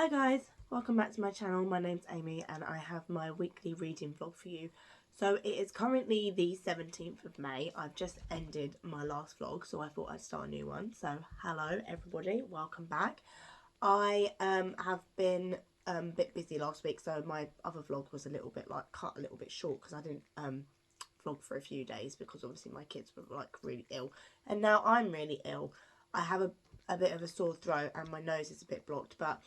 Hi guys, welcome back to my channel. My name's Amy and I have my weekly reading vlog for you. So it is currently the 17th of May. I've just ended my last vlog, so I thought I'd start a new one. So hello everybody, welcome back. I have been a bit busy last week, so my other vlog was a little bit cut a little bit short because I didn't vlog for a few days because obviously my kids were really ill, and now I'm really ill. I have a bit of a sore throat and my nose is a bit blocked, but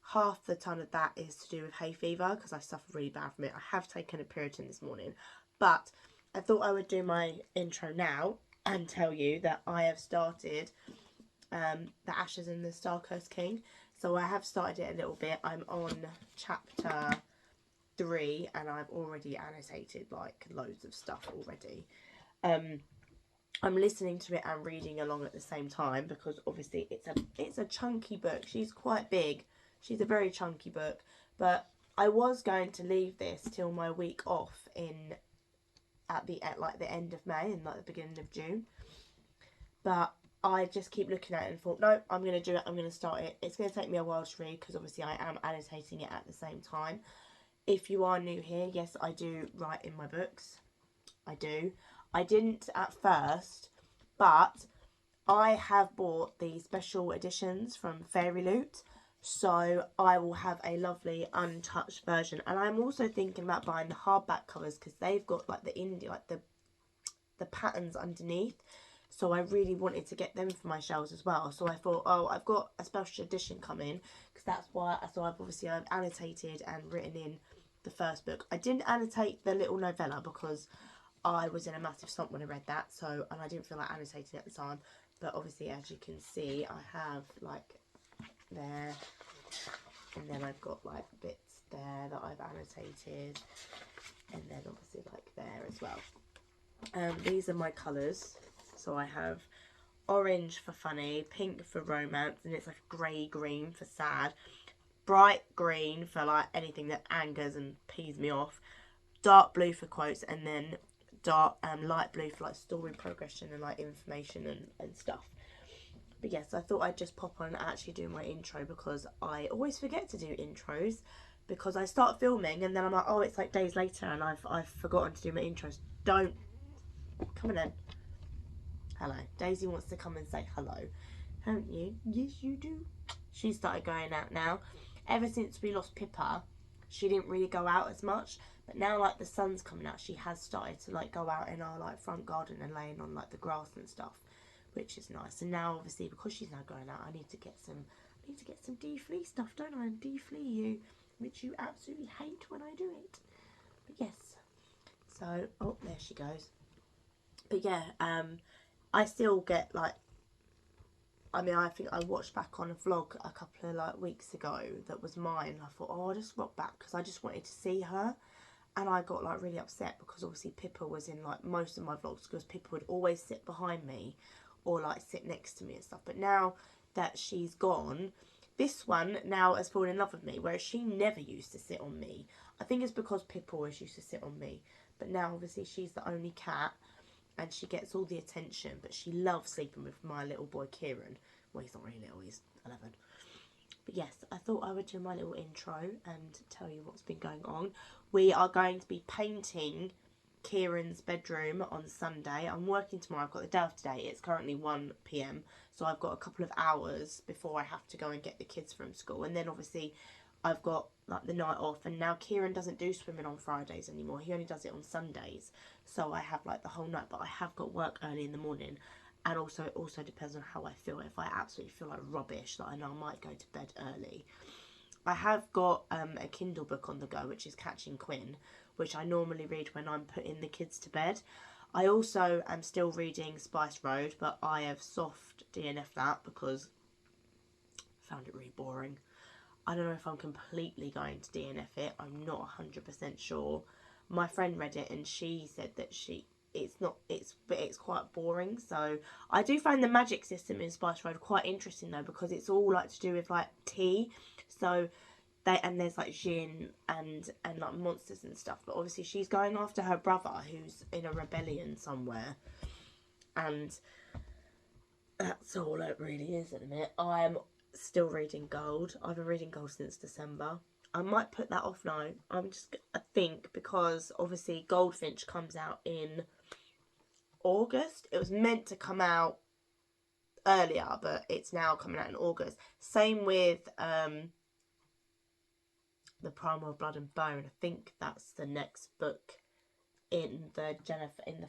half the ton of that is to do with hay fever because I suffer really bad from it. I have taken a Puritan this morning, but I thought I would do my intro now and tell you that I have started The Ashes and the Star-Cursed King. So I have started it a little bit. I'm on chapter 3 and I've already annotated like loads of stuff already. I'm listening to it and reading along at the same time because obviously it's a chunky book. She's quite big. She's a very chunky book, but I was going to leave this till my week off at the end of May and like the beginning of June. But I just keep looking at it and thought, no, I'm going to do it. I'm going to start it. It's going to take me a while to read because obviously I am annotating it at the same time. If you are new here, yes, I do write in my books. I do. I didn't at first, but I have bought the special editions from Fairy Loot, so I will have a lovely untouched version. And I'm also thinking about buying the hardback covers because they've got like the patterns underneath. So I really wanted to get them for my shelves as well. So I thought, oh, I've got a special edition coming because that's why. So I've annotated and written in the first book. I didn't annotate the little novella because I was in a massive slump when I read that, and I didn't feel like annotating at the time. But obviously, as you can see, I have like there, and then I've got like bits there that I've annotated, and then obviously like there as well. These are my colours. So I have orange for funny, pink for romance, and it's like a grey green for sad, bright green for like anything that angers and pees me off, dark blue for quotes, and then light blue for like story progression and like information and stuff. But yes, I thought I'd just pop on and actually do my intro because I always forget to do intros because I start filming and then I'm like, oh, it's like days later and I've forgotten to do my intros. Don't come on in. Hello. Daisy wants to come and say hello, haven't you? Yes, you do. She started going out now. Ever since we lost Pippa, she didn't really go out as much. But now, like, the sun's coming out, she has started to, like, go out in our, like, front garden and laying on, like, the grass and stuff, which is nice. And now, obviously, because she's now going out, I need to get some de-flea stuff, don't I? And de-flea you, which you absolutely hate when I do it. But yes. So, oh, there she goes. But yeah, I still get, like, I mean, I think I watched back on a vlog a couple of, like, weeks ago that was mine. I thought, oh, I'll just rock back because I just wanted to see her. And I got, like, really upset because obviously Pippa was in, like, most of my vlogs because Pippa would always sit behind me or, like, sit next to me and stuff. But now that she's gone, this one now has fallen in love with me, whereas she never used to sit on me. I think it's because Pippa always used to sit on me. But now, obviously, she's the only cat and she gets all the attention, but she loves sleeping with my little boy Kieran. Well, he's not really little, he's 11. But yes, I thought I would do my little intro and tell you what's been going on. We are going to be painting Kieran's bedroom on Sunday. I'm working tomorrow. I've got the day off today. It's currently 1 p.m. So I've got a couple of hours before I have to go and get the kids from school. And then obviously I've got like the night off, and now Kieran doesn't do swimming on Fridays anymore. He only does it on Sundays. So I have like the whole night, but I have got work early in the morning. And also it also depends on how I feel. If I absolutely feel like rubbish, like, I know I might go to bed early. I have got a Kindle book on the go, which is Catching Quinn, which I normally read when I'm putting the kids to bed. I also am still reading Spice Road, but I have soft DNF'd that because I found it really boring. I don't know if I'm completely going to DNF it. I'm not 100% sure. My friend read it and she said that it's quite boring. So I do find the magic system in Spice Road quite interesting though, because it's all like to do with like tea. So there's like gin and like monsters and stuff. But obviously she's going after her brother who's in a rebellion somewhere, and that's all it really is at the minute. I'm still reading Gold. I've been reading Gold since December. I might put that off now. I think because obviously Goldfinch comes out in August. It was meant to come out earlier, but it's now coming out in August. Same with The Primal of Blood and Bone. I think that's the next book in the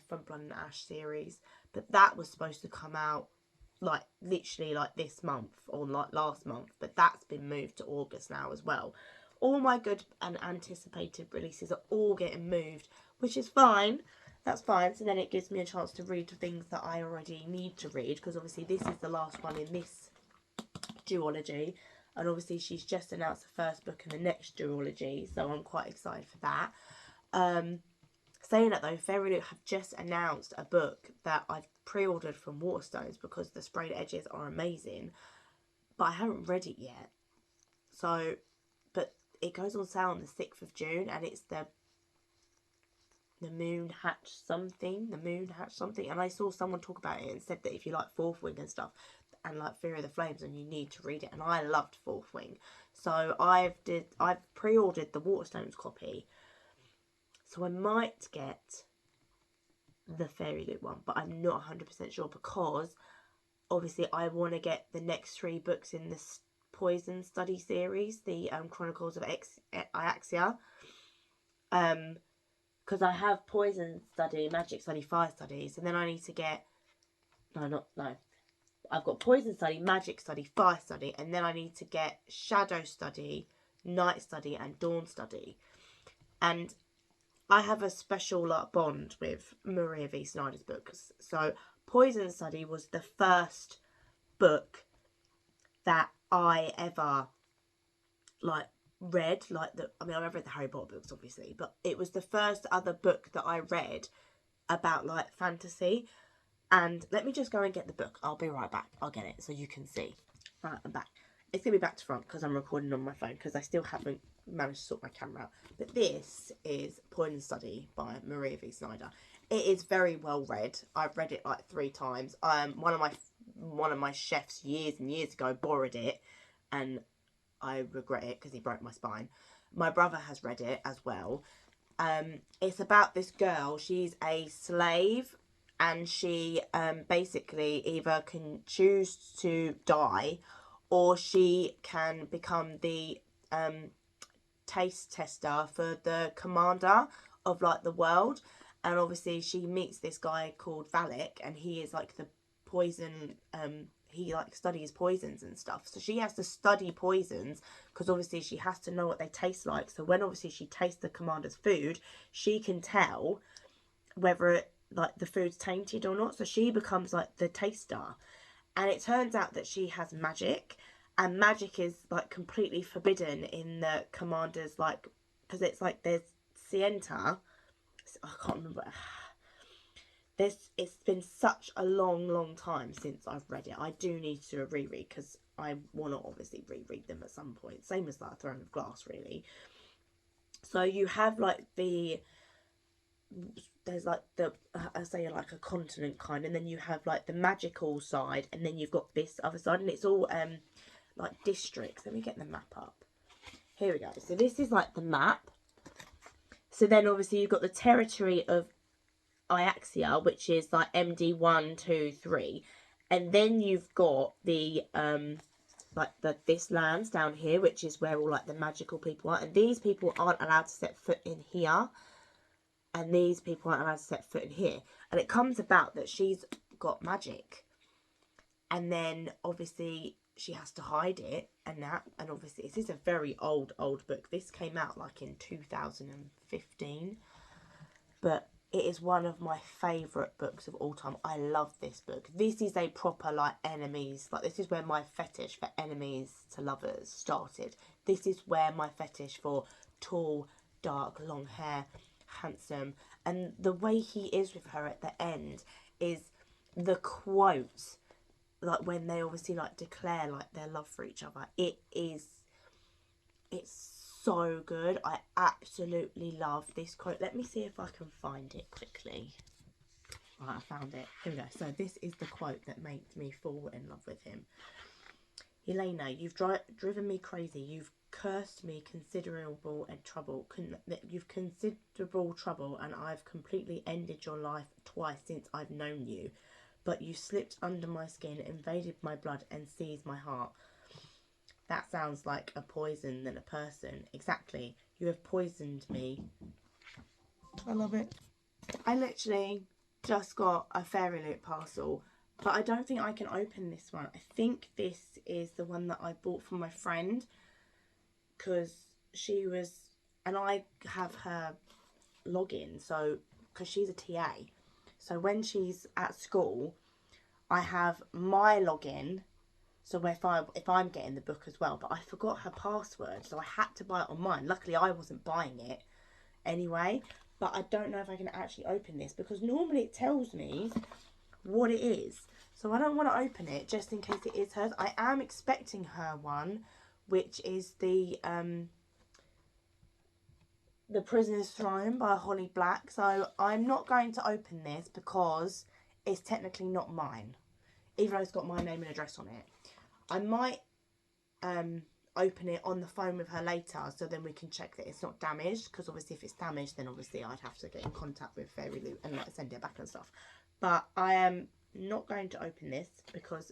From Blood and Ash series. But that was supposed to come out like literally like this month or like last month, but that's been moved to August now as well. All my good and anticipated releases are all getting moved, which is fine. That's fine. So then it gives me a chance to read things that I already need to read, because obviously this is the last one in this duology, and obviously she's just announced the first book in the next duology, so I'm quite excited for that. Saying that though, Fairy Loot have just announced a book that I've pre-ordered from Waterstones because the sprayed edges are amazing, but I haven't read it yet. So, but it goes on sale on the 6th of June, and it's the Moon Hatch something, and I saw someone talk about it and said that if you like Fourth Wing and stuff, and like Fear of the Flames, then you need to read it, and I loved Fourth Wing. So I've pre-ordered the Waterstones copy. So I might get the Fairy Loot one, but I'm not 100% sure, because obviously I want to get the next 3 books in this Poison Study series, the Chronicles of Iaxia. Because I have Poison Study, Magic Study, Fire Studies, and then I need to get... No. I've got Poison Study, Magic Study, Fire Study, and then I need to get Shadow Study, Night Study, and Dawn Study. And I have a special bond with Maria V. Snyder's books. So Poison Study was the first book that I ever read. I've read the Harry Potter books obviously, but it was the first other book that I read about fantasy. And let me just go and get the book. I'll be right back. I'll get it so you can see. Right, I'm back. It's going to be back to front because I'm recording on my phone, because I still haven't managed to sort my camera out. But this is Poison Study by Maria V. Snyder. It is very well read. I've read it 3 times. One of my chefs years and years ago borrowed it, and I regret it because he broke my spine. My brother has read it as well. It's about this girl. She's a slave, and she basically either can choose to die, or she can become the taste tester for the commander of the world. And obviously she meets this guy called Valak, and he is the poison, he studies poisons and stuff. So she has to study poisons, because obviously she has to know what they taste like. So when obviously she tastes the commander's food, she can tell whether the food's tainted or not. So she becomes the taster. And it turns out that she has magic, and magic is completely forbidden in the commander's because it's there's Sienta. I can't remember. It's been such a long time since I've read it. I do need to reread, because I want to obviously reread them at some point. Same as Throne of Glass, really. So you have there's the I say a continent kind, and then you have the magical side, and then you've got this other side, and it's all districts. Let me get the map up. Here we go. So this is the map. So then obviously you've got the territory of Iaxia, which is MD 1, 2, 3, and then you've got the this lands down here, which is where all the magical people are, and these people aren't allowed to set foot in here. And these people aren't allowed to set foot in here. And it comes about that she's got magic. And then, obviously, she has to hide it. And obviously, this is a very old book. This came out, in 2015. But it is one of my favourite books of all time. I love this book. This is a proper, enemies. This is where my fetish for enemies to lovers started. This is where my fetish for tall, dark, long hair, handsome, and the way he is with her at the end is the quote, when they obviously declare their love for each other. It's so good. I absolutely love this quote. Let me see if I can find it quickly. Right, I found it. Here we go. So this is the quote that made me fall in love with him. Elena, you've driven me crazy. You've cursed me considerable trouble. You've considerable trouble, and I've completely ended your life twice since I've known you. But you slipped under my skin, invaded my blood, and seized my heart. That sounds like a poison than a person. Exactly. You have poisoned me. I love it. I literally just got a Fairy Loot parcel, but I don't think I can open this one. I think this is the one that I bought from my friend, because she was, and I have her login, so, because she's a TA. So when she's at school, I have my login, so if I'm getting the book as well, but I forgot her password, so I had to buy it on mine. Luckily, I wasn't buying it anyway, but I don't know if I can actually open this, because normally it tells me what it is. So I don't want to open it, just in case it is hers. I am expecting her one, which is the Prisoner's Throne by Holly Black. So I'm not going to open this because it's technically not mine, even though it's got my name and address on it. I might open it on the phone with her later, so then we can check that it's not damaged, because obviously if it's damaged, then obviously I'd have to get in contact with Fairy Loot and like send it back and stuff. But I am not going to open this because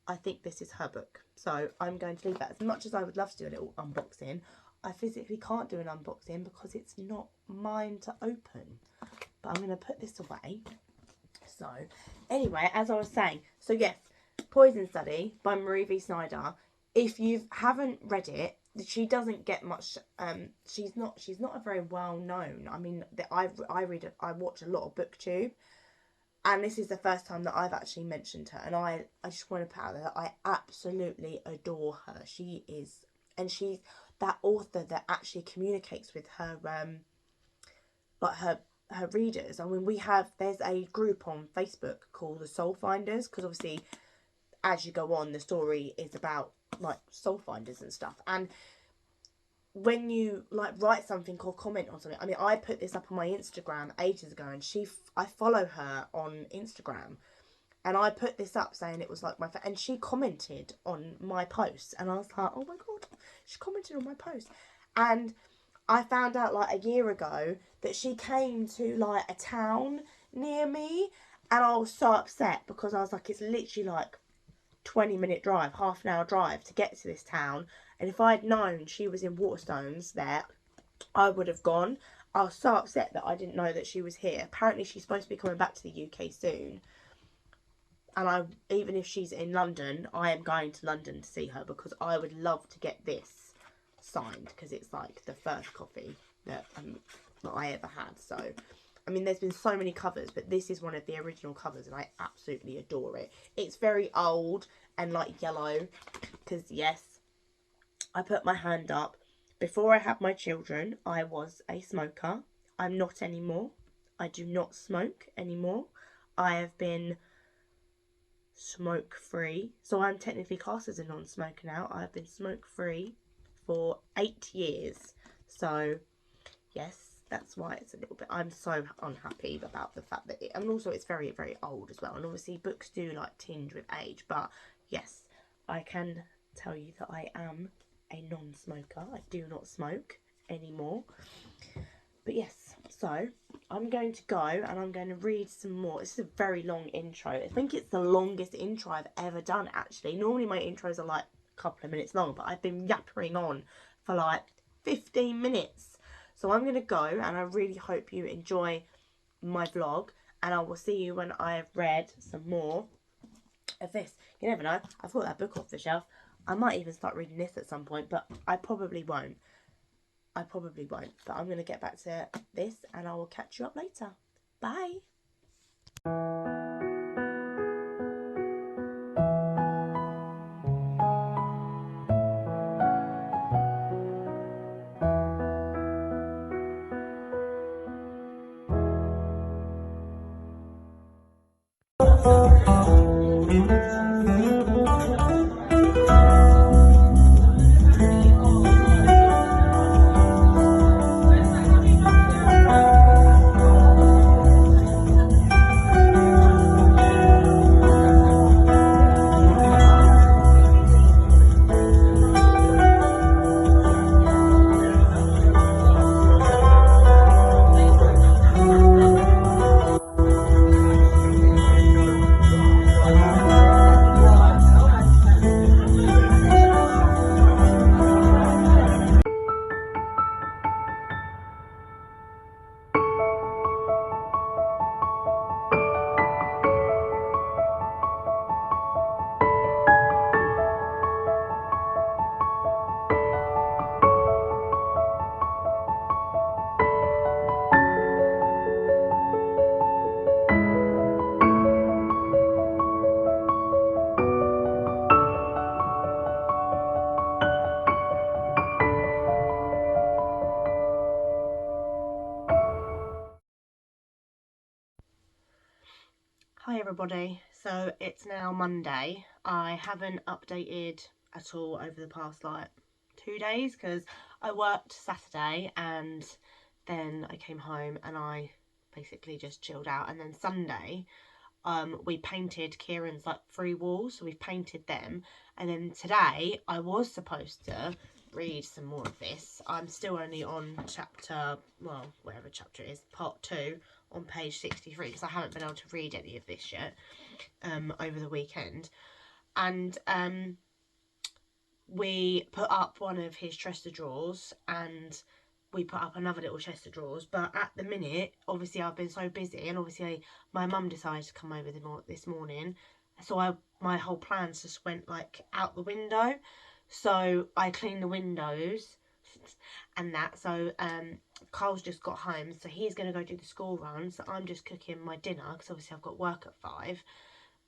I think this is her book, so I'm going to leave that. As much as I would love to do a little unboxing, I physically can't do an unboxing because it's not mine to open. But I'm going to put this away. So anyway, as I was saying, so yes, Poison Study by Marie V. Snyder. If you haven't read it, she doesn't get much. She's not a very well known. I mean, I watch a lot of BookTube, and this is the first time that I've actually mentioned her. And I just want to put out there that I absolutely adore her. She is, and she's that author that actually communicates with her like her readers. I mean, there's a group on Facebook called the Soul Finders, because obviously as you go on, the story is about like soul finders and stuff. And when you like write something or comment on something, I mean, I put this up on my Instagram ages ago, and I follow her on Instagram, and I put this up saying it was like and she commented on my post, and I was like, oh my god, she commented on my post. And I found out like a year ago that she came to like a town near me, and I was so upset because I was like, it's literally like 20-minute drive, half an hour drive to get to this town, and if I'd known she was in Waterstones there, I would have gone. I was so upset that I didn't know that she was here. Apparently she's supposed to be coming back to the UK soon, and even if she's in London, I am going to London to see her, because I would love to get this signed, because it's like the first copy that I ever had. So I mean, there's been so many covers, but this is one of the original covers, and I absolutely adore it. It's very old and like yellow, because yes, I put my hand up. Before I had my children, I was a smoker. I'm not anymore. I do not smoke anymore. I have been smoke-free, so I'm technically classed as a non-smoker now. I've been smoke-free for 8 years, so yes, that's why it's a little bit, I'm so unhappy about the fact that and also it's very, very old as well, and obviously books do like tinge with age. But yes, I can tell you that I am a non-smoker. I do not smoke anymore. But yes, so I'm going to go and I'm going to read some more. This is a very long intro. I think it's the longest intro I've ever done, actually. Normally my intros are like a couple of minutes long, but I've been yappering on for like 15 minutes. So I'm going to go, and I really hope you enjoy my vlog, and I will see you when I have read some more of this. You never know, I've got that book off the shelf. I might even start reading this at some point, but I probably won't. But I'm going to get back to this, and I will catch you up later. Bye. Hi everybody, so it's now Monday. I haven't updated at all over the past like 2 days because I worked Saturday and then I came home and I basically just chilled out, and then Sunday we painted Kieran's like 3 walls, so we've painted them, and then today I was supposed to read some more of this. I'm still only on chapter, well, whatever chapter it is, part 2 on page 63 because I haven't been able to read any of this yet over the weekend. And we put up one of his chest of drawers and we put up another little chest of drawers, but at the minute obviously I've been so busy, and obviously my mum decided to come over this morning, so my whole plans just went like out the window. So I cleaned the windows and that. So Carl's just got home, so he's going to go do the school run, so I'm just cooking my dinner because obviously I've got work at 5.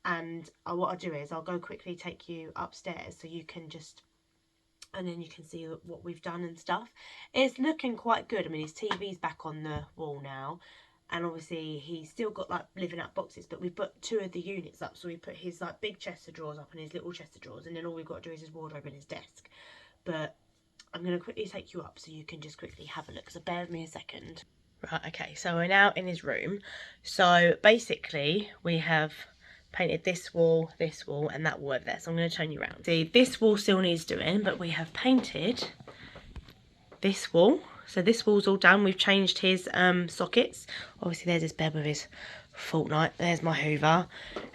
And what I'll do is I'll go quickly take you upstairs so you can just, and then you can see what we've done and stuff. It's looking quite good. I mean, his TV's back on the wall now, and obviously he's still got like living out boxes, but we've put 2 of the units up. So we put his like big chest of drawers up and his little chest of drawers, and then all we've got to do is his wardrobe and his desk. But I'm going to quickly take you up so you can just quickly have a look, so bear with me a second. Right, okay, so we're now in his room. So basically we have painted this wall, and that wall over there. So I'm going to turn you around. See, this wall still needs doing, but we have painted this wall. So this wall's all done. We've changed his sockets. Obviously there's his bed with his Fortnite. There's my Hoover.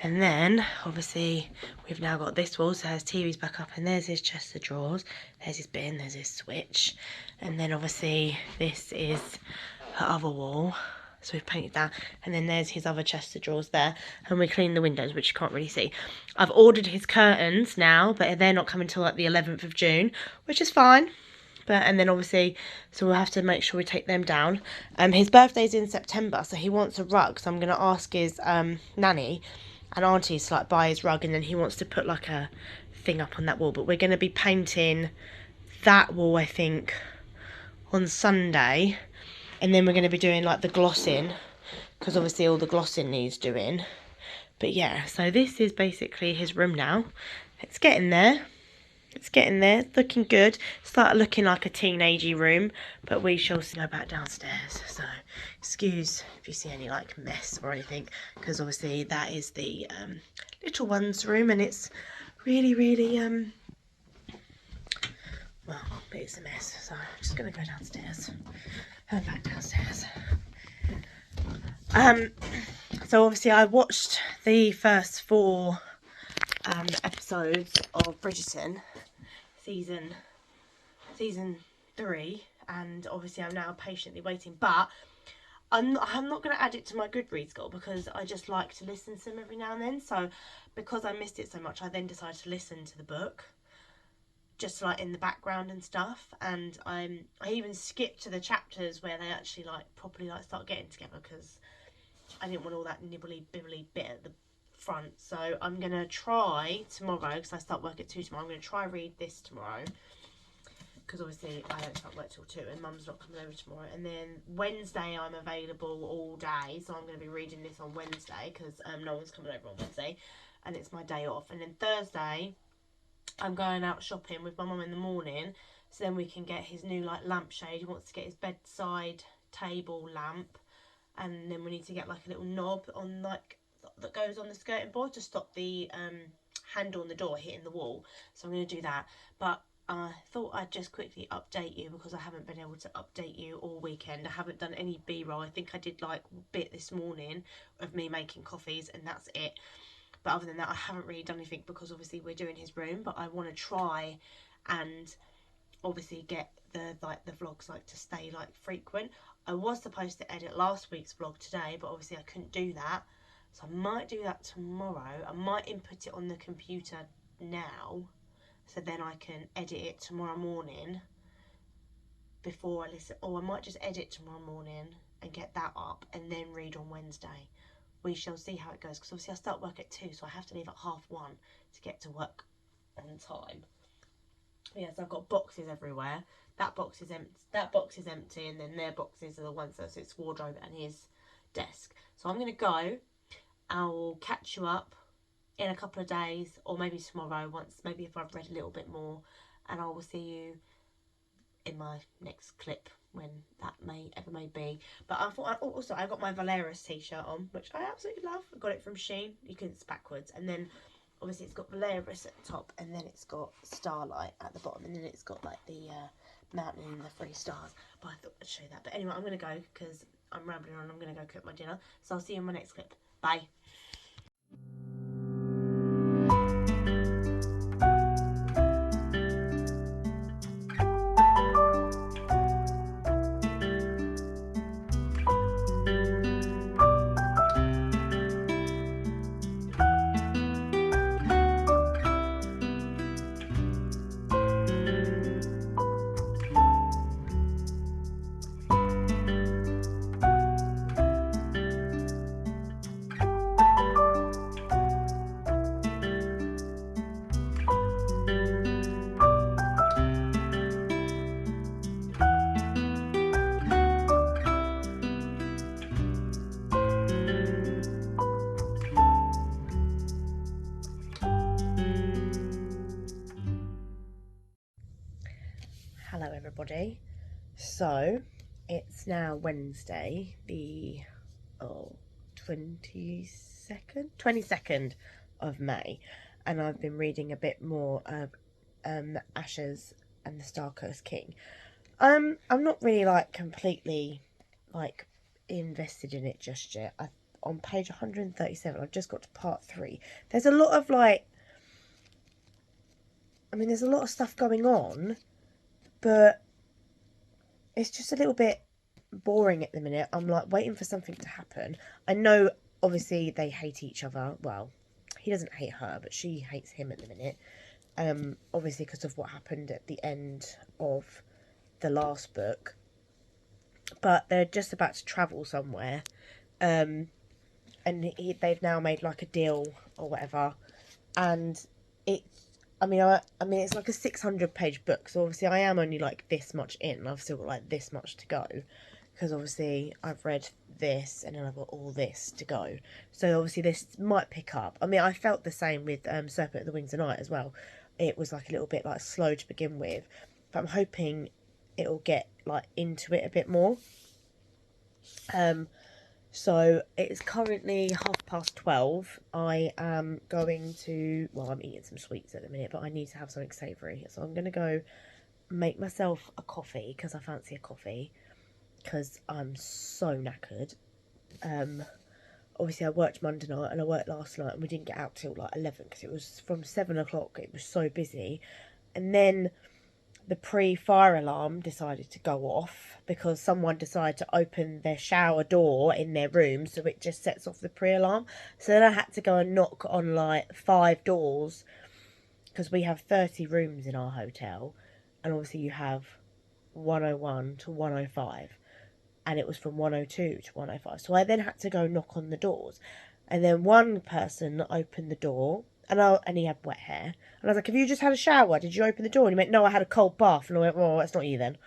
And then obviously we've now got this wall, so his TV's back up, and there's his chest of drawers. There's his bin, there's his switch. And then obviously this is the other wall. So we've painted that, and then there's his other chest of drawers there, and we cleaned the windows, which you can't really see. I've ordered his curtains now, but they're not coming till like the 11th of June, which is fine. But, and then obviously, so we'll have to make sure we take them down. His birthday's in September, so he wants a rug, so I'm going to ask his nanny and auntie to like buy his rug, and then he wants to put like a thing up on that wall. But we're going to be painting that wall, I think, on Sunday. And then we're going to be doing like the glossing, because obviously all the glossing needs doing. But yeah, so this is basically his room now. It's getting there. It's getting there. It's looking good. Started looking like a teenagey room, but we shall go back downstairs. So excuse if you see any like mess or anything, because obviously that is the little one's room, and it's really, well, it's a mess. So I'm just going to go downstairs. And back downstairs. So obviously I watched the first 4 episodes of Bridgerton season 3, and obviously I'm now patiently waiting, but I'm not going to add it to my Goodreads goal because I just like to listen to them every now and then. So because I missed it so much, I then decided to listen to the book just like in the background and stuff, and I even skipped to the chapters where they actually like properly like start getting together because I didn't want all that nibbly bibbly bit at the front. So I'm gonna try tomorrow, because I start work at 2 tomorrow. I'm gonna try read this tomorrow because obviously I don't start work till 2 and Mum's not coming over tomorrow. And then Wednesday I'm available all day, so I'm gonna be reading this on Wednesday because no one's coming over on Wednesday and it's my day off. And then Thursday I'm going out shopping with my mum in the morning, so then we can get his new like lampshade. He wants to get his bedside table lamp, and then we need to get like a little knob on like that goes on the skirting board to stop the handle on the door hitting the wall. So I'm going to do that. But I thought I'd just quickly update you because I haven't been able to update you all weekend. I haven't done any B-roll. I think I did like a bit this morning of me making coffees, and that's it. But other than that, I haven't really done anything because obviously we're doing his room. But I want to try and obviously get the vlogs like to stay like frequent. I was supposed to edit last week's vlog today, but obviously I couldn't do that. So I might do that tomorrow. I might input it on the computer now, so then I can edit it tomorrow morning before I listen. Or I might just edit tomorrow morning and get that up and then read on Wednesday. We shall see how it goes, because obviously I start work at 2, so I have to leave at 1:30 to get to work on time. But yeah, so I've got boxes everywhere. That box is empty. That box is empty, and then their boxes are the ones that's its wardrobe and his desk. So I'm gonna go I'll catch you up in a couple of days, or maybe tomorrow, maybe if I've read a little bit more, and I will see you in my next clip when that may be. But I got my Valeris t-shirt on, which I absolutely love. I got it from Shein. It's backwards, and then obviously it's got Valeris at the top, and then it's got Starlight at the bottom, and then it's got like the mountain and the 3 stars. But I thought I'd show you that. But anyway, I'm gonna go because I'm rambling on. I'm gonna go cook my dinner. So I'll see you in my next clip. Bye. Hello everybody. So it's now Wednesday, the 22nd of May, and I've been reading a bit more of Ashes and the Star-Cursed King. I'm not really like completely like invested in it just yet. On page 137, I've just got to part 3. There's a lot of there's a lot of stuff going on, but it's just a little bit boring at the minute. I'm like waiting for something to happen. I know obviously they hate each other. Well, he doesn't hate her, but she hates him at the minute. Obviously because of what happened at the end of the last book. But they're just about to travel somewhere. And they've now made like a deal or whatever. And it's it's like a 600-page book, so obviously I am only like this much in. I've still got like this much to go, because obviously I've read this and then I've got all this to go. So obviously this might pick up. I mean, I felt the same with Serpent at the Wings of Night as well. It was like a little bit like slow to begin with, but I'm hoping it'll get like into it a bit more. So it's currently 12:30. I am going to, well, I'm eating some sweets at the minute, but I need to have something savoury. So I'm going to go make myself a coffee, because I fancy a coffee, because I'm so knackered. Obviously I worked Monday night and I worked last night, and we didn't get out till like 11, because it was from 7 o'clock. It was so busy. And then the pre-fire alarm decided to go off because someone decided to open their shower door in their room, so it just sets off the pre-alarm. So then I had to go and knock on like 5 doors, because we have 30 rooms in our hotel, and obviously you have 101 to 105, and it was from 102 to 105. So I then had to go knock on the doors, and then one person opened the door, and he had wet hair. And I was like, have you just had a shower? Did you open the door? And he went, no, I had a cold bath. And I went, well, that's not you then.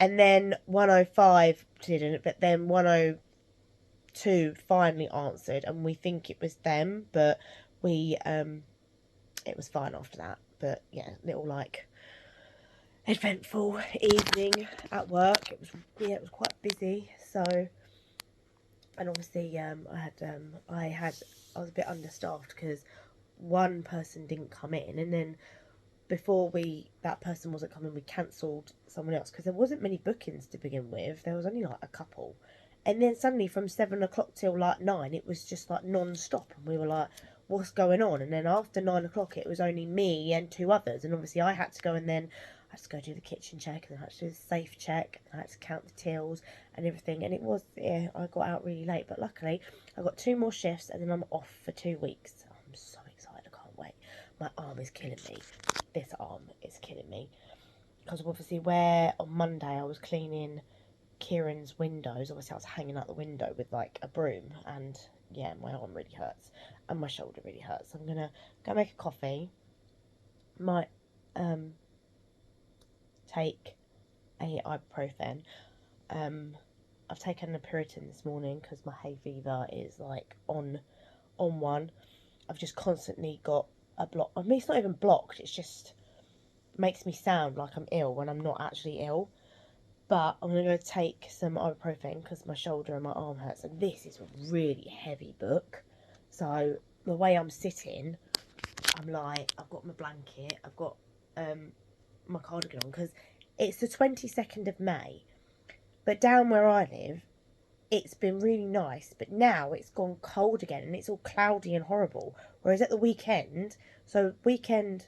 And then 105 didn't, but then 102 finally answered, and we think it was them, but it was fine after that. But yeah, little like eventful evening at work. It was quite busy. So, and obviously I was a bit understaffed because one person didn't come in, and then before that person wasn't coming, we cancelled someone else, because there wasn't many bookings to begin with. There was only like a couple, and then suddenly from 7 o'clock till like 9, it was just like non-stop, and we were like, what's going on? And then after 9 o'clock it was only me and 2 others, and obviously I had to go, and then I had to go do the kitchen check, and then I had to do the safe check, and I had to count the tills and everything. And it was, yeah, I got out really late, but luckily I got 2 more shifts, and then I'm off for 2 weeks. I'm so excited, I can't wait. My arm is killing me. This arm is killing me, because obviously where on Monday I was cleaning Kieran's windows, obviously I was hanging out the window with like a broom, and yeah, my arm really hurts and my shoulder really hurts. So I'm gonna go make a coffee, might take a ibuprofen, I've taken a Puritan this morning because my hay fever is like on one. I've just constantly got a block. I mean, it's not even blocked. It's just makes me sound like I'm ill when I'm not actually ill. But I'm going to go take some ibuprofen because my shoulder and my arm hurts. And this is a really heavy book. So the way I'm sitting, I'm like, I've got my blanket, I've got my cardigan on because it's the 22nd of May. But down where I live, it's been really nice. But now it's gone cold again and it's all cloudy and horrible. Whereas at the weekend, so weekend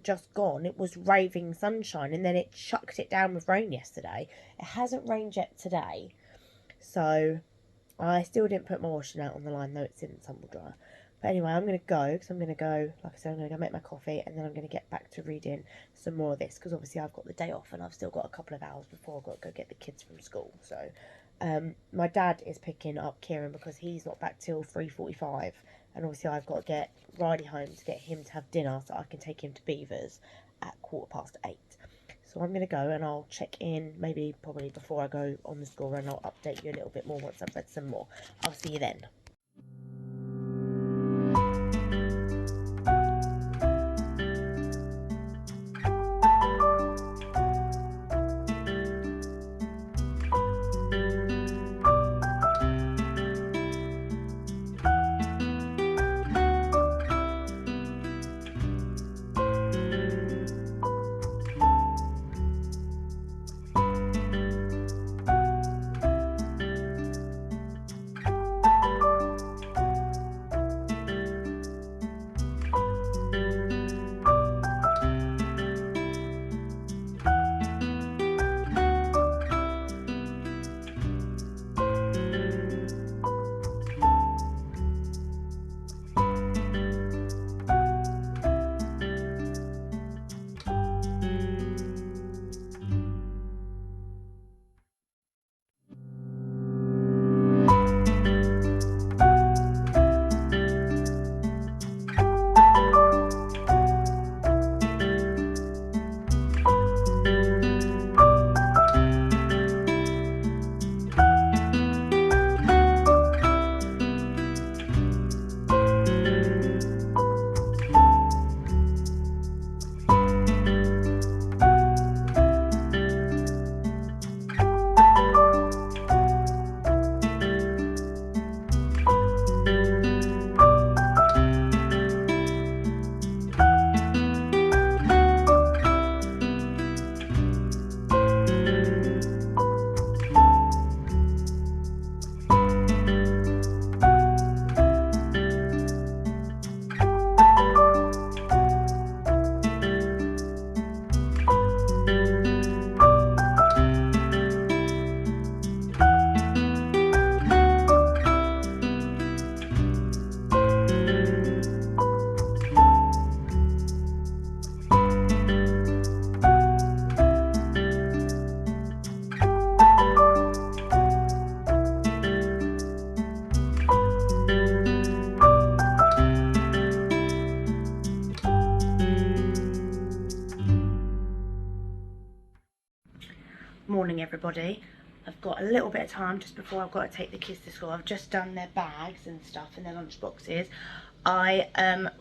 just gone, it was raving sunshine and then it chucked it down with rain yesterday. It hasn't rained yet today, so I still didn't put my washing out on the line, though it's in the tumble dryer. But anyway, I'm going to go because I'm going to go, like I said, I'm going to go make my coffee and then I'm going to get back to reading some more of this because obviously I've got the day off and I've still got a couple of hours before I've got to go get the kids from school. So my dad is picking up Kieran because he's not back till 3:45 and obviously I've got to get Riley home to get him to have dinner so I can take him to Beavers at 8:15. So I'm going to go and I'll check in probably before I go on the score and I'll update you a little bit more once I've read some more. I'll see you then. Morning everybody. I've got a little bit of time just before I've got to take the kids to school. I've just done their bags and stuff and their lunch boxes. I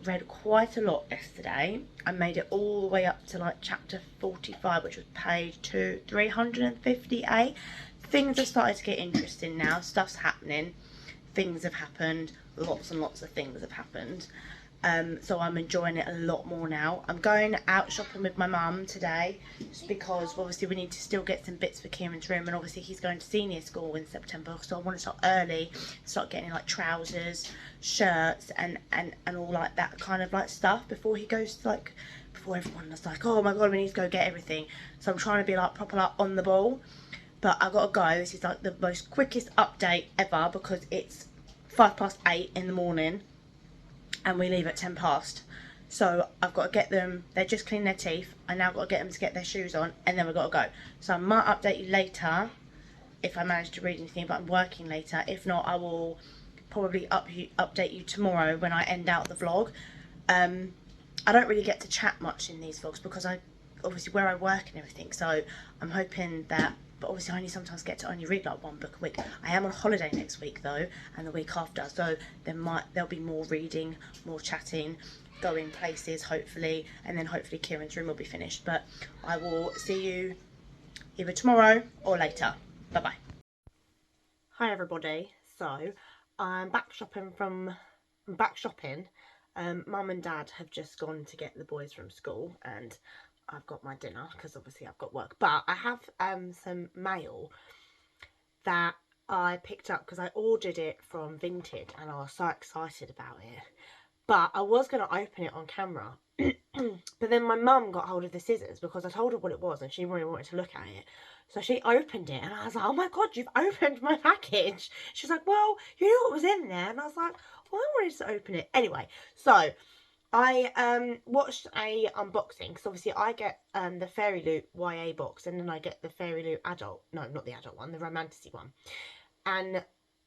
read quite a lot yesterday. I made it all the way up to like chapter 45, which was page 358. Things have started to get interesting now. Stuff's happening. Things have happened. Lots and lots of things have happened. So I'm enjoying it a lot more now. I'm going out shopping with my mum today just because obviously we need to still get some bits for Kieran's room, and obviously he's going to senior school in September, so I want to start early, start getting like trousers, shirts and all like that kind of like stuff before he goes to like, before everyone is like, oh my god, we need to go get everything. So I'm trying to be like proper like on the ball, but I've got to go. This is like the most quickest update ever because it's 8:05 in the morning and we leave at 10 past. So I've got to get them, they just cleaned their teeth, I now got to get them to get their shoes on, and then we've got to go. So I might update you later if I manage to read anything, but I'm working later. If not, I will probably update you tomorrow when I end out the vlog. I don't really get to chat much in these vlogs because I obviously where I work and everything, so I'm hoping that but obviously I only sometimes get to only read like one book a week. I am on holiday next week though, and the week after, so there'll be more reading, more chatting, going places hopefully, and then hopefully Kieran's room will be finished. But I will see you either tomorrow or later. Bye bye. Hi everybody. So I'm back shopping. Mum and Dad have just gone to get the boys from school, and I've got my dinner because obviously I've got work. But I have some mail that I picked up because I ordered it from Vinted and I was so excited about it. But I was going to open it on camera. But then my mum got hold of the scissors because I told her what it was and she really wanted to look at it. So she opened it and I was like, oh my God, you've opened my package. She's like, well, you knew what was in there. And I was like, well, I wanted to open it. Anyway, so I watched a unboxing because obviously I get the Fairy Loot YA box and then I get the Fairy Loot adult. No, not the adult one, the romantasy one. And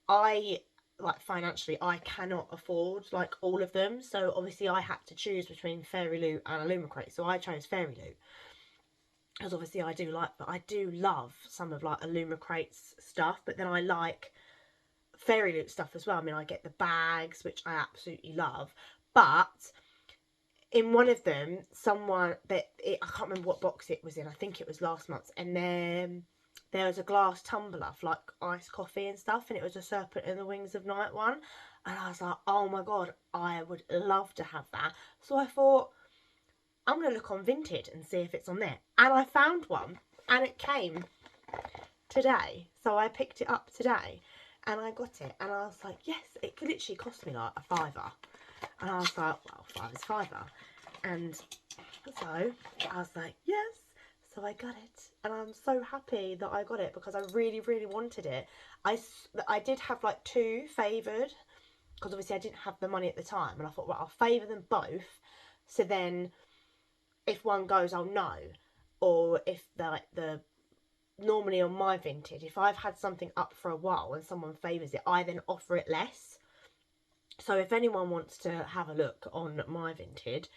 I, like, financially, I cannot afford like all of them, so obviously I had to choose between Fairy Loot and Illumicrate, so I chose Fairy Loot because obviously I do love some of like Illumicrate's stuff, but then I like Fairy Loot stuff as well. I mean, I get the bags, which I absolutely love, but in one of them, I can't remember what box it was in, I think it was last month, and then there was a glass tumbler for like iced coffee and stuff, and it was a Serpent in the Wings of Night one, and I was like, oh my God, I would love to have that. So I thought, I'm going to look on Vinted and see if it's on there, and I found one, and it came today, so I picked it up today, and I got it, and I was like, yes, it could literally cost me like a £5, and I was like, well, £5 is £5, and so I was like, yes. So I got it, and I'm so happy that I got it because I really, really wanted it. I did have like two favoured because obviously I didn't have the money at the time, and I thought, well, I'll favour them both, so then if one goes, I'll know. Or if the normally on my Vinted, if I've had something up for a while and someone favours it, I then offer it less. So if anyone wants to have a look on my Vinted,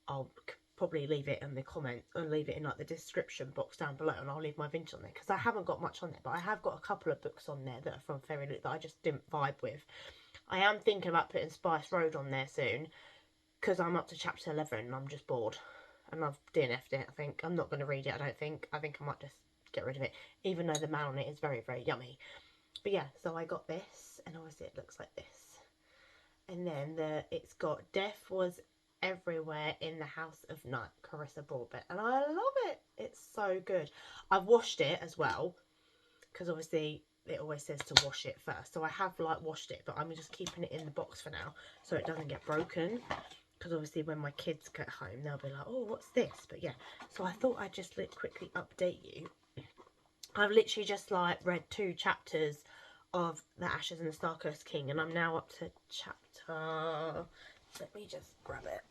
I'll probably leave it in the comments or leave it in like the description box down below, and I'll leave my Vinted on there because I haven't got much on there, but I have got a couple of books on there that are from Fairy Loot that I just didn't vibe with. I am thinking about putting Spice Road on there soon because I'm up to chapter 11 and I'm just bored and I've DNF'd it. I think I'm not going to read it. I think I might just get rid of it, even though the man on it is very, very yummy. But yeah, so I got this, and obviously it looks like this, and then it's got Death Was Everywhere in the House of Night, Carissa Broadbent, and I love it. It's so good. I've washed it as well because obviously it always says to wash it first, so I have like washed it, but I'm just keeping it in the box for now so it doesn't get broken, because obviously when my kids get home they'll be like, oh, what's this? But yeah, so I thought I'd just quickly update you. I've literally just like read 2 chapters of The Ashes and the Star-Cursed King, and I'm now up to chapter, let me just grab it.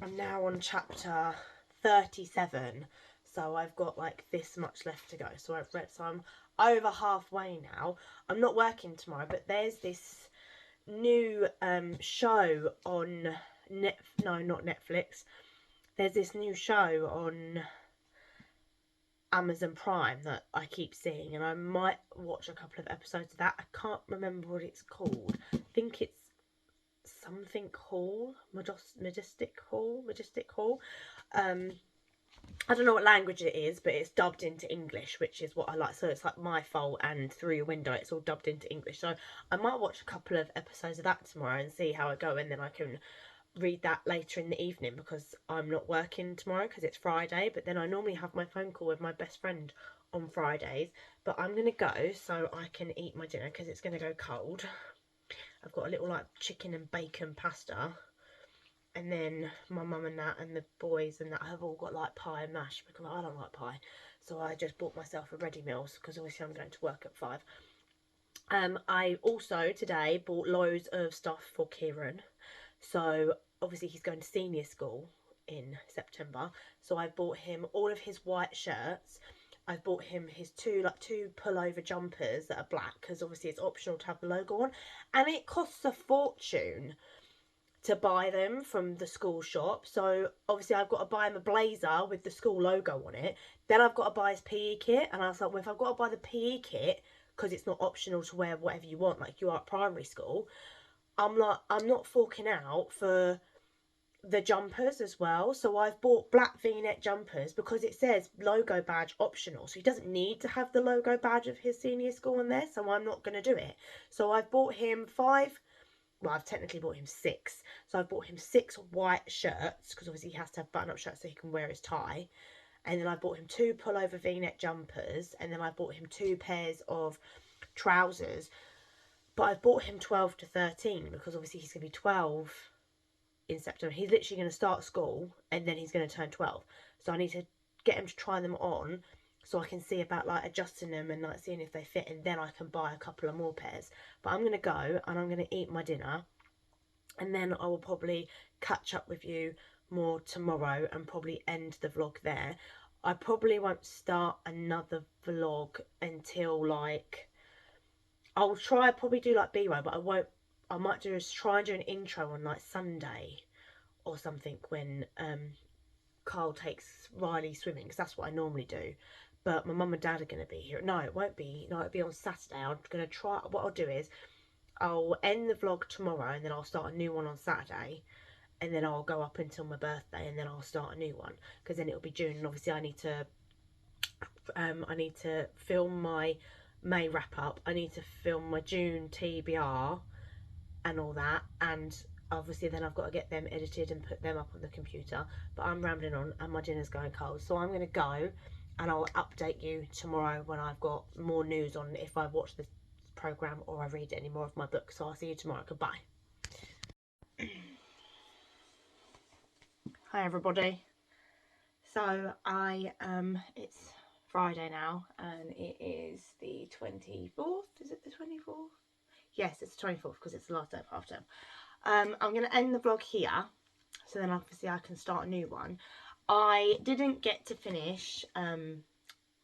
I'm now on chapter 37, so I've got like this much left to go. So I'm over halfway now. I'm not working tomorrow, but there's this new show on not Netflix. There's this new show on Amazon Prime that I keep seeing, and I might watch a couple of episodes of that. I can't remember what it's called. I think it's something Hall, Majestic Hall. I don't know what language it is, but it's dubbed into English, which is what I like. So it's like My Fault and Through Your Window, it's all dubbed into English. So I might watch a couple of episodes of that tomorrow and see how I go, and then I can read that later in the evening because I'm not working tomorrow because it's Friday. But then I normally have my phone call with my best friend on Fridays, but I'm gonna go so I can eat my dinner because it's gonna go cold. I've got a little like chicken and bacon pasta, and then my mum and that and the boys and that have all got like pie and mash because I don't like pie, so I just bought myself a ready meals because obviously I'm going to work at 5. I also today bought loads of stuff for Kieran, so obviously he's going to senior school in September, so I bought him all of his white shirts. I've bought him his two pullover jumpers that are black because obviously it's optional to have the logo on, and it costs a fortune. to buy them from the school shop. So obviously I've got to buy him a blazer with the school logo on it. Then I've got to buy his PE kit. And I was like, well, if I've got to buy the PE kit, because it's not optional to wear whatever you want, like you are at primary school, I'm like, I'm not forking out for the jumpers as well. So I've bought black v-neck jumpers because it says logo badge optional, so he doesn't need to have the logo badge of his senior school in there, so I'm not going to do it. So I've bought him 5, well, I've technically bought him 6, so I've bought him 6 white shirts, because obviously he has to have button-up shirts so he can wear his tie. And then I bought him 2 pullover v-neck jumpers, and then I bought him 2 pairs of trousers. But I've bought him 12 to 13 because obviously he's going to be 12 in September. He's literally going to start school and then he's going to turn 12. So I need to get him to try them on so I can see about like adjusting them and like seeing if they fit, and then I can buy a couple of more pairs. But I'm going to go and I'm going to eat my dinner, and then I will probably catch up with you more tomorrow and probably end the vlog there. I probably won't start another vlog until like, I'll try probably do like B-roll, but I might just try and do an intro on like Sunday or something when Carl takes Riley swimming, because that's what I normally do. But my mum and dad are going to be here. No, it won't be. No, it'll be on Saturday. I'm going to try. What I'll do is I'll end the vlog tomorrow and then I'll start a new one on Saturday. And then I'll go up until my birthday and then I'll start a new one. Because then it'll be June, and obviously I need to film my May wrap up. I need to film my June TBR and all that, and obviously then I've got to get them edited and put them up on the computer. But I'm rambling on and my dinner's going cold, so I'm going to go and I'll update you tomorrow when I've got more news on if I watch the programme or I read any more of my book. So I'll see you tomorrow. Goodbye. Hi everybody. So it's Friday now and it is the 24th. Is it the 24th? Yes, it's the 24th because it's the last day of half term. I'm going to end the vlog here, so then obviously I can start a new one. I didn't get to finish The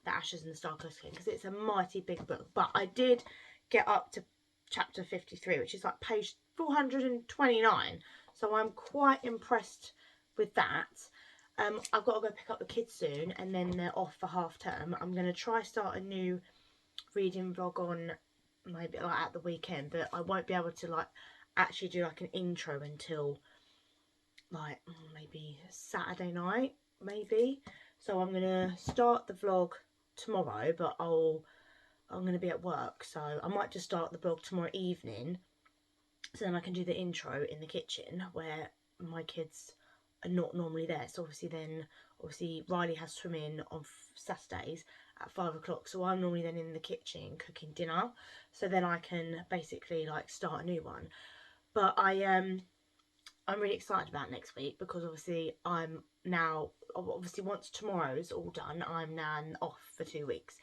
Ashes and the Star King because it's a mighty big book, but I did get up to chapter 53, which is like page 429, so I'm quite impressed with that. I've got to go pick up the kids soon and then they're off for half term. I'm going to try start a new reading vlog on maybe like at the weekend, but I won't be able to like actually do like an intro until like maybe Saturday night maybe. So I'm gonna start the vlog tomorrow, but I'm gonna be at work, so I might just start the vlog tomorrow evening, so then I can do the intro in the kitchen where my kids are not normally there. So obviously Riley has swimming on Saturdays at 5 o'clock, so I'm normally then in the kitchen cooking dinner, so then I can basically like start a new one. But I'm really excited about next week because obviously once tomorrow's all done, I'm now off for 2 weeks.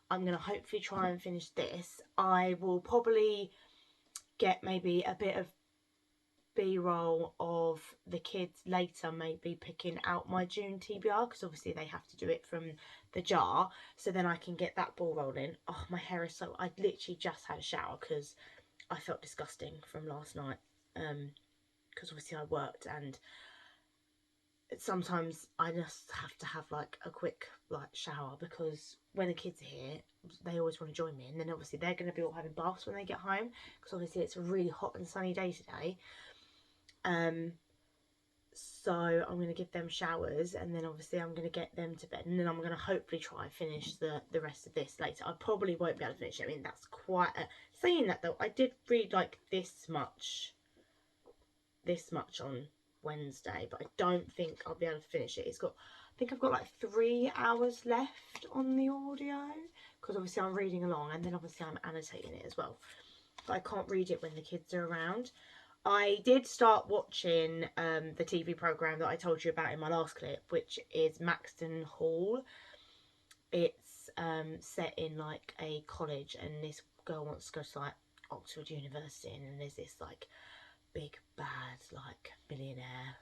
I'm going to hopefully try and finish this. I will probably get maybe a bit of B-roll of the kids later, maybe picking out my June TBR, because obviously they have to do it from the jar, so then I can get that ball rolling. Oh, my hair is so, I literally just had a shower because I felt disgusting from last night, because obviously I worked, and sometimes I just have to have like a quick like shower, because when the kids are here they always want to join me, and then obviously they're going to be all having baths when they get home, because obviously it's a really hot and sunny day today. So I'm going to give them showers, and then obviously I'm going to get them to bed, and then I'm going to hopefully try and finish the rest of this later. I probably won't be able to finish it. I mean, that's quite a... Saying that though, I did read like this much on Wednesday, but I don't think I'll be able to finish it. I think I've got like 3 hours left on the audio, because obviously I'm reading along, and then obviously I'm annotating it as well, but I can't read it when the kids are around. I did start watching the TV programme that I told you about in my last clip, which is Maxton Hall. It's set in like a college, and this girl wants to go to like Oxford University, and then there's this like big bad like millionaire,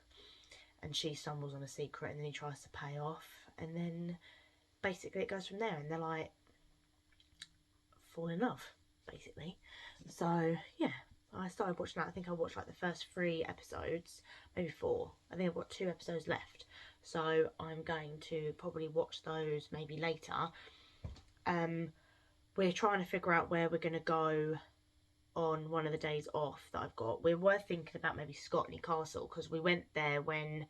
and she stumbles on a secret, and then he tries to pay off, and then basically it goes from there, and they're like fall in love basically. So yeah, I started watching that. I think I watched like the first 3 episodes, maybe 4. I think I've got 2 episodes left. So I'm going to probably watch those maybe later. We're trying to figure out where we're going to go on one of the days off that I've got. We were thinking about maybe Scotney Castle, because we went there when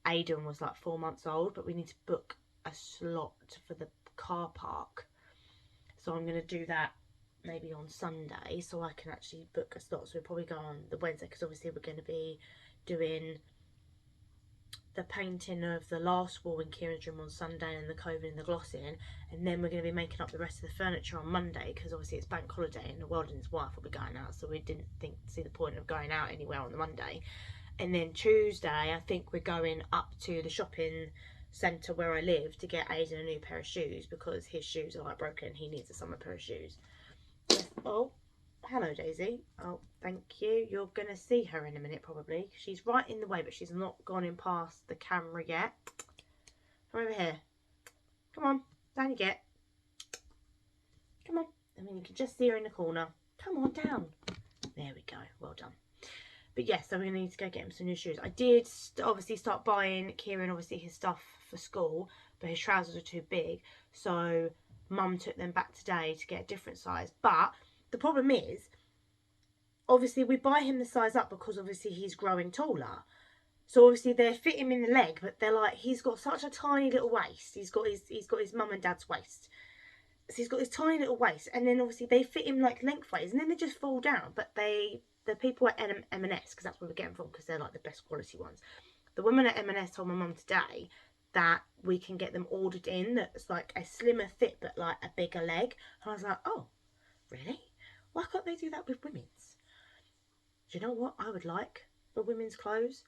Aiden was like 4 months old, but we need to book a slot for the car park. So I'm going to do that maybe on Sunday, so I can actually book a slot. So we'll probably go on the Wednesday, because obviously we're going to be doing the painting of the last wall in Kieran's room on Sunday and the coving and the glossing, and then we're going to be making up the rest of the furniture on Monday, because obviously it's bank holiday and the world and his wife will be going out, so we didn't see the point of going out anywhere on the Monday. And then Tuesday I think we're going up to the shopping centre where I live to get Aiden a new pair of shoes, because his shoes are like broken. He needs a summer pair of shoes. Oh, hello Daisy. Oh, thank you. You're going to see her in a minute probably. She's right in the way, but she's not gone in past the camera yet. Come over here. Come on, down you get. Come on. I mean, you can just see her in the corner. Come on, down. There we go. Well done. But yes, so we're going to need to go get him some new shoes. I did obviously start buying Kieran obviously his stuff for school, but his trousers are too big. So Mum took them back today to get a different size. But the problem is, obviously we buy him the size up because obviously he's growing taller. So obviously they fit him in the leg, but they're like, he's got such a tiny little waist. He's got his mum and dad's waist. So he's got this tiny little waist, and then obviously they fit him like lengthways, and then they just fall down. But the people at M&S, because that's where we get them from, because they're like the best quality ones. The woman at M&S told my mum today that we can get them ordered in that's like a slimmer fit but like a bigger leg. And I was like, oh, really? Why can't they do that with women's? Do you know what I would like for women's clothes?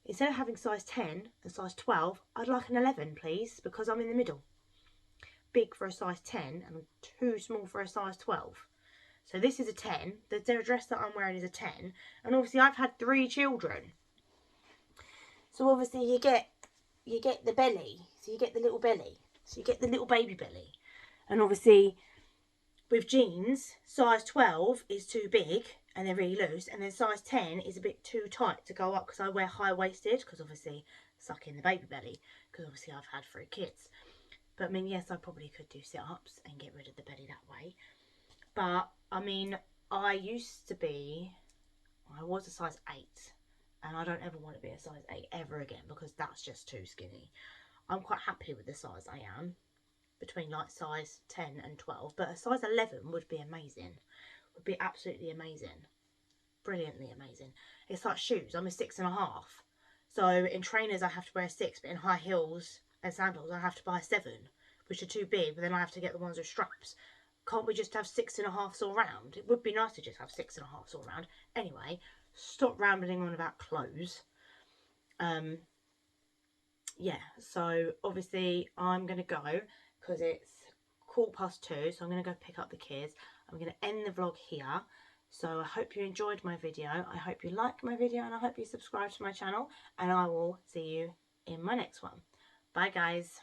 Instead of having size 10 and size 12, I'd like an 11, please, because I'm in the middle. Big for a size 10 and too small for a size 12. So this is a 10. The dress that I'm wearing is a 10. And obviously I've had 3 children. So obviously you get the belly. So you get the little belly. So you get the little baby belly. And obviously with jeans, size 12 is too big and they're really loose. And then size 10 is a bit too tight to go up, because I wear high-waisted, because obviously suck in the baby belly, because obviously I've had 3 kids. But I mean, yes, I probably could do sit-ups and get rid of the belly that way. But I mean, I was a size 8. And I don't ever want to be a size 8 ever again, because that's just too skinny. I'm quite happy with the size I am, between like size 10 and 12. But a size 11 would be amazing. Would be absolutely amazing. Brilliantly amazing. It's like shoes. I'm a 6.5. So in trainers I have to wear a 6, but in high heels and sandals I have to buy a 7, which are too big, but then I have to get the ones with straps. Can't we just have 6.5s all round? It would be nice to just have 6.5s all round. Anyway, stop rambling on about clothes. Yeah, so obviously I'm going to go, because it's 2:15, so I'm going to go pick up the kids. I'm going to end the vlog here. So I hope you enjoyed my video. I hope you liked my video, and I hope you subscribe to my channel, and I will see you in my next one. Bye guys.